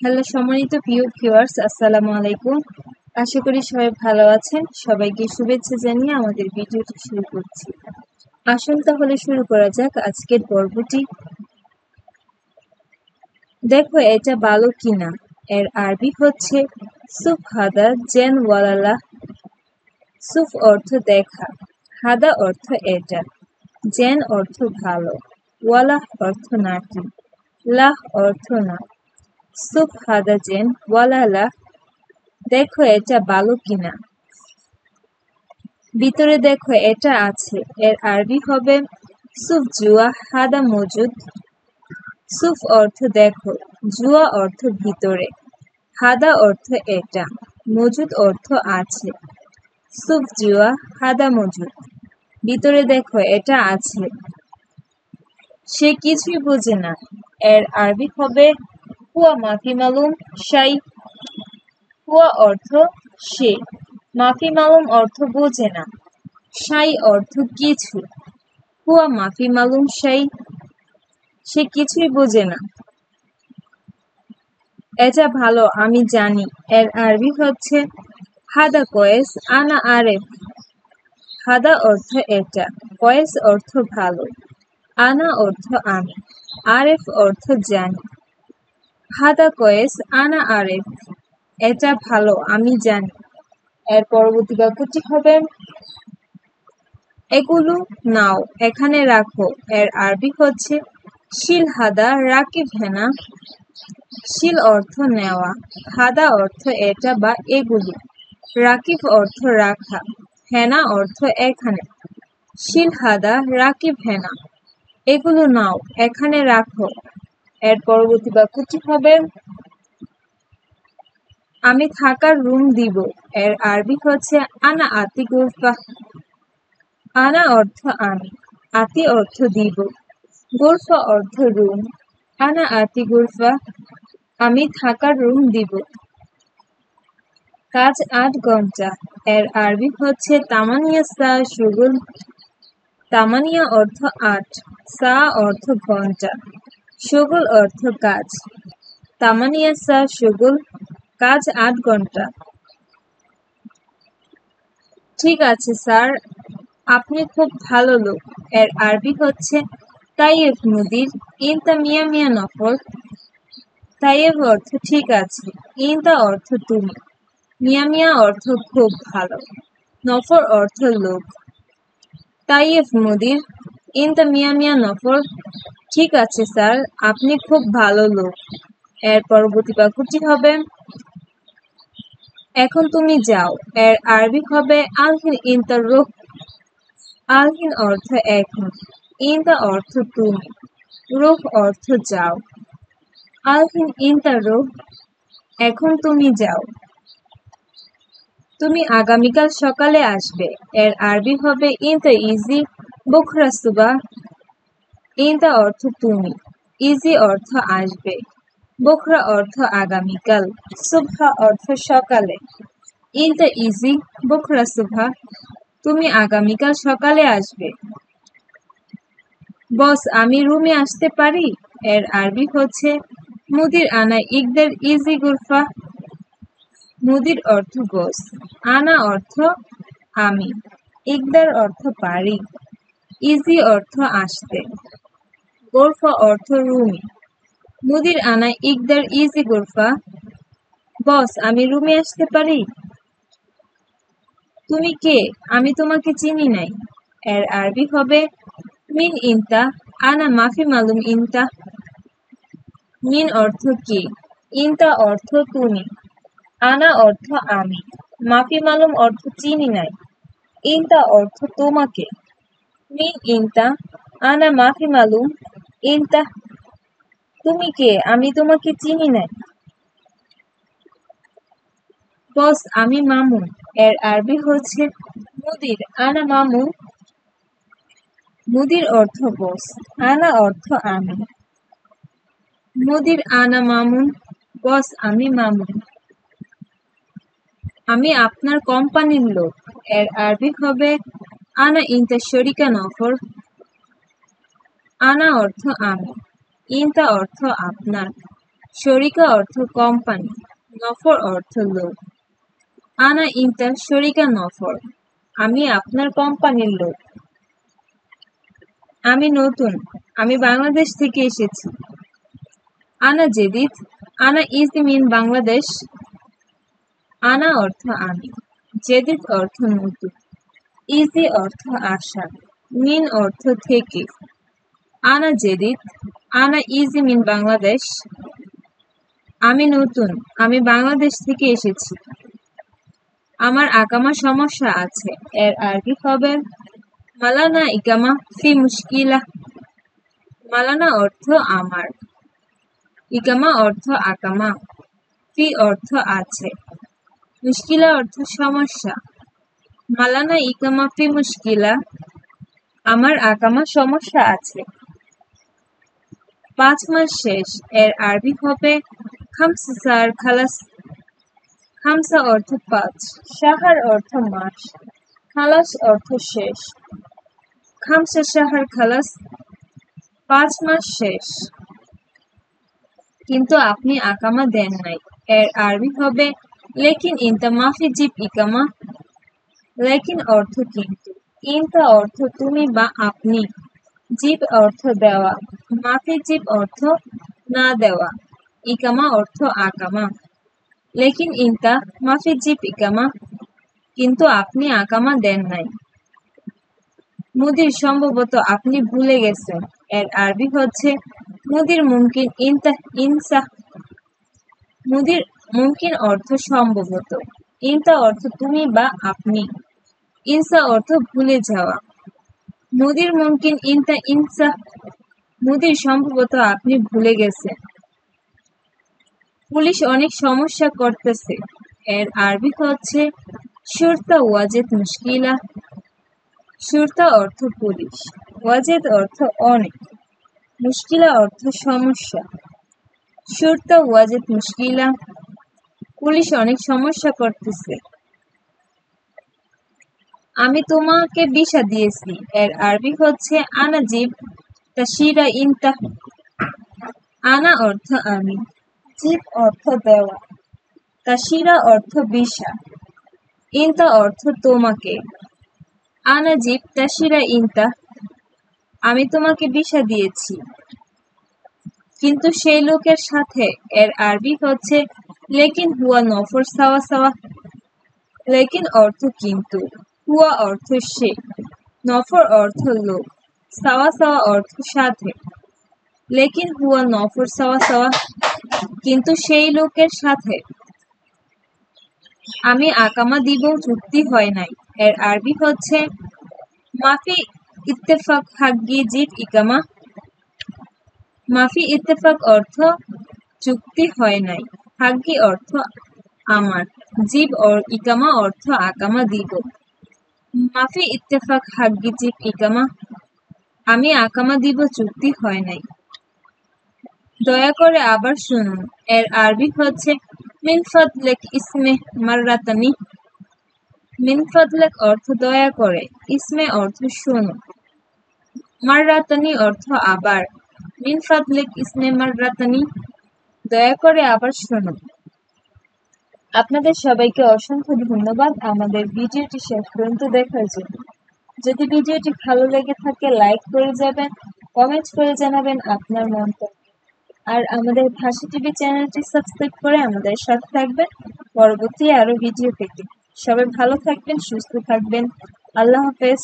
Hello সম্মানিত প্রিয় viewers, আসসালামু আলাইকুম। আশা করি সবাই ভালো আছেন। সবাইকে শুভেচ্ছা জানিয়ে আমাদের ভিডিওটি শুরু করছি। আসুন তাহলে শুরু করা যাক আজকের পর্বটি। দেখো এটা ভালো কিনা। এর আরবি হচ্ছে সুফ হাদা জেন ওয়ালালা। সুফ অর্থ দেখা, হাদা অর্থ এটা, জেন অর্থ ভালো, ওয়ালাহ অর্থ নাকি, লাহ অর্থ না। সুফ হাদা জেন ওয়ালালা, দেখো এটা ভালো কিনা। ভিতরে দেখো এটা আছে। এর আরবি হবে সুফ জুয়া হাদা মজুদ। সুফ অর্থ দেখো, জুয়া অর্থ ভিতরে, হাদা অর্থ এটা, মজুদ অর্থ আছে। সুফ জুয়া হাদা মজুদ, ভিতরে দেখো এটা আছে। সে কিছুই বোঝে না। এর আরবি হবে হুয়া মাফি মালুম শাই। হুয়া অর্থ সে, মাফি মালুম অর্থ বোঝে না, শাই অর্থ কিছু। হুয়া মাফি মালুম শাই, সে কিছুই বোঝে না। এটা ভালো আমি জানি। এর আরবি হচ্ছে হাদা কয়েস আনা আরেফ। হাদা অর্থ এটা, কয়েস অর্থ ভালো, আনা অর্থ আমি, আরেফ অর্থ জানি। হাদা কয়েস আনা আরেফ, এটা ভালো আমি জানি। এর পরবর্তী বাক্যটি হবে এগুলো নাও এখানে রাখো। এর আরবি হচ্ছে শিল হাদা রাকিব হেনা। শিল অর্থ নেওয়া, হাদা অর্থ এটা বা এগুলো, রাকিব অর্থ রাখা, হেনা অর্থ এখানে। শিল হাদা রাকিব হেনা, এগুলো নাও এখানে রাখো। এর পরবর্তী বাক্যটি হবে আমি থাকার রুম দিব। এর আরবি হচ্ছে আনা আতি গুরফা। আনা অর্থ আমি, আতি অর্থ দিব, গুরফা অর্থ রুম। আনা আতি গুরফা, আমি থাকার রুম দিব। কাজ ৮ ঘন্টা। এর আরবি হচ্ছে তামানিয়া সা শুগুল। তামানিয়া অর্থ ৮, সা অর্থ ঘন্টা, শুগুল অর্থ কাজ। তামানিয়া সা শুগুল, কাজ ৮ ঘন্টা। ঠিক আছে স্যার, আপনি খুব ভালো লোক। এর আরবি হচ্ছে তাইয়েফ মুদির ইনতা মিয়া মিয়া নফর। তাইয়েফ অর্থ ঠিক আছে, ইনতা অর্থ তুমি, মিয়া মিয়া অর্থ খুব ভালো, নফর অর্থ লোক। তাইয়েফ মুদির ইনতা মিয়া মিয়া নফর, ঠিক আছে স্যার, আপনি খুব ভালো লোক। এর পরবর্তী বাক্যটি হবে এখন তুমি যাও। এর আরবি হবে আলহিন ইনতা রুহ। আলহিন অর্থ এখন, ইনতা অর্থ তুমি, রুহ অর্থ যাও। আলহিন ইনতা রুহ, এখন তুমি যাও। তুমি আগামীকাল সকালে আসবে। এর আরবি হবে ইনতা ইজি বুখরা সুবা। ইনতা অর্থ তুমি, ইজি অর্থ আসবে, বুখরা অর্থ আগামীকাল, সুবহা অর্থ সকালে। ইনতা ইজি বুখরা সুবহা, তুমি আগামীকাল সকালে আসবে। বস আমি রুমে আসতে পারি। এর আরবি হচ্ছে মুদির আনা ইকদার ইজি গুরফা। মুদির অর্থ বস, আনা অর্থ আমি, ইকদার অর্থ পারি, ইজি অর্থ আসতে, গোরফা অর্থ রুমে। মুদির আনা ইকদার ইজি গোরফা, বস আমি রুমে আসতে পারি। তুমি কে, আমি তোমাকে চিনি নাই। এর আরবি হবে মিন ইনতা আনা মাফি মালুম ইনতা। মিন অর্থ কে, ইনতা অর্থ তুমি, আনা অর্থ আমি, মাফি মালুম অর্থ চিনি নাই, ইনতা অর্থ তোমাকে। মিন ইনতা আনা মাফি মালুম ইনতা, তুমি কে, আমি তোমাকে চিনি নাই। বস আমি মামুন। এর আরবি হচ্ছে মুদির আনা মামুন। মুদির অর্থ বস, আনা অর্থ আমি, মুদির আনা মামুন, বস আমি মামুন। আমি আপনার কোম্পানির লোক। এর আরবি হবে আনা ইনতা শরিকা নফর। আনা অর্থ আমি, ইনতা অর্থ আপনার, শরিকা অর্থ কোম্পানি, নফর অর্থ লোক। আনা ইন্তা শরিকা নফর, আমি আপনার কোম্পানির লোক। আমি নতুন, আমি বাংলাদেশ থেকে এসেছি। আনা জেদিদ, আনা ইজ মিন বাংলাদেশ। আনা অর্থ আমি, জেদিদ অর্থ নতুন, ইজি অর্থ আসা, মিন অর্থ থেকে। আনা জেদিদ, আনা ইজি মিন বাংলাদেশ। আমি নতুন, আমি বাংলাদেশ থেকে এসেছি। আমার আকামা সমস্যা আছে, এর আরবি হবে মালানা ইকামা ফি মুশকিলা। মালানা অর্থ আমার, ইকামা অর্থ আকামা, ফি অর্থ আছে, মুশকিলা অর্থ সমস্যা। মালানা ইকামা ফি মুশকিলা, আমার আকামা সমস্যা আছে। 5 মাস শেষ, এর আরবি হবে খামসা সার খালাস। খামসা অর্থ 5, শাহর অর্থ মাস, খালাস অর্থ শেষ। খামসা শাহর খালাস, 5 মাস শেষ। কিন্তু আপনি আকামা দেন নাই, এর আরবি হবে লেকিন ইনতা মাফি জিব ইকামা। লেকিন অর্থ কিন্তু, ইনতা অর্থ তুমি বা আপনি, জিব অর্থ দেওয়া, মাফি জিব অর্থ না দেওয়া, ইকামা অর্থ আকামা। লেকিন ইনতা মাফি জিব ইকামা, কিন্তু আপনি আকামা দেন নাই। মুদির সম্ভবত আপনি ভুলে গেছেন, এর আরবি হচ্ছে মুদির মুমকিন ইনতা ইনসা। মুদির মুমকিন অর্থ সম্ভবত, ইনতা অর্থ তুমি বা আপনি, ইনসা অর্থ ভুলে যাওয়া। মুদির মুমকিন ইনতা ইনসা, মুদির সম্ভবত আপনি ভুলে গেছেন। পুলিশ অনেক সমস্যা করতেছে, এর আরবি হচ্ছে শুরতা ওয়াজেদ মুশকিলা। শুরতা অর্থ পুলিশ, ওয়াজেদ অর্থ অনেক, মুশকিলা অর্থ সমস্যা। শুরতা ওয়াজেদ মুশকিলা, পুলিশ অনেক সমস্যা করতেছে। আমি তোমাকে ভিসা দিয়েছি, এর আরবি হচ্ছে আনা জিব তাশিরা ইনতা। আনা অর্থ আমি, জিব অর্থ দেওয়া, তাশিরা অর্থ ভিসা, ইনতা অর্থ তোমাকে। আনা জিব তাশিরা ইনতা, আমি তোমাকে ভিসা দিয়েছি। কিন্তু সেই লোকের সাথে, এর আরবি হচ্ছে লেকিন হুয়া নফর সাওয়া সাওয়া। লেকিন অর্থ কিন্তু, হুয়া অর্থ সে, নফর অর্থ লোক, সাওয়া সাওয়া অর্থ সাথে। লেকিন হুয়া নফর সাওয়া সাওয়া, কিন্তু সেই লোকের সাথে। আমি আকামা দিব চুক্তি হয় নাই, এর আরবি হচ্ছে মাফি ইত্তেফাক হাগ্গি জিব ইকামা। মাফি ইত্তেফাক অর্থ চুক্তি হয় নাই, হাগ্গি অর্থ আমার, জিব ইকামা অর্থ আকামা দিব। মাফি ইত্তেফাক হাগ্গি জিব ইকামা, আমি আকামা দিব চুক্তি হয় নাই। দয়া করে আবার শুনুন, এর আরবি হচ্ছে মিন ফাদলিক ইসমে মাররাতানি। মিন ফাদলিক অর্থ দয়া করে, ইসমে অর্থ শুনুন, মাররাতানি অর্থ আবার। মিন ফাদলিক ইসমে মাররাতানি, দয়া করে আবার শুনুন। আপনাদের সবাইকে অসংখ্য ধন্যবাদ আমাদের ভিডিওটি শেষ পর্যন্ত দেখার জন্য। যদি ভিডিওটি ভালো লেগে থাকে লাইক করে যাবেন, কমেন্ট করে জানাবেন আপনার মন্তব্য। আর আমাদের ভাষা টিভি চ্যানেলটি সাবস্ক্রাইব করে আমাদের সাথে থাকবেন পরবর্তী আরো ভিডিও পেতে। সবাই ভালো থাকবেন, সুস্থ থাকবেন। আল্লাহ হাফেজ।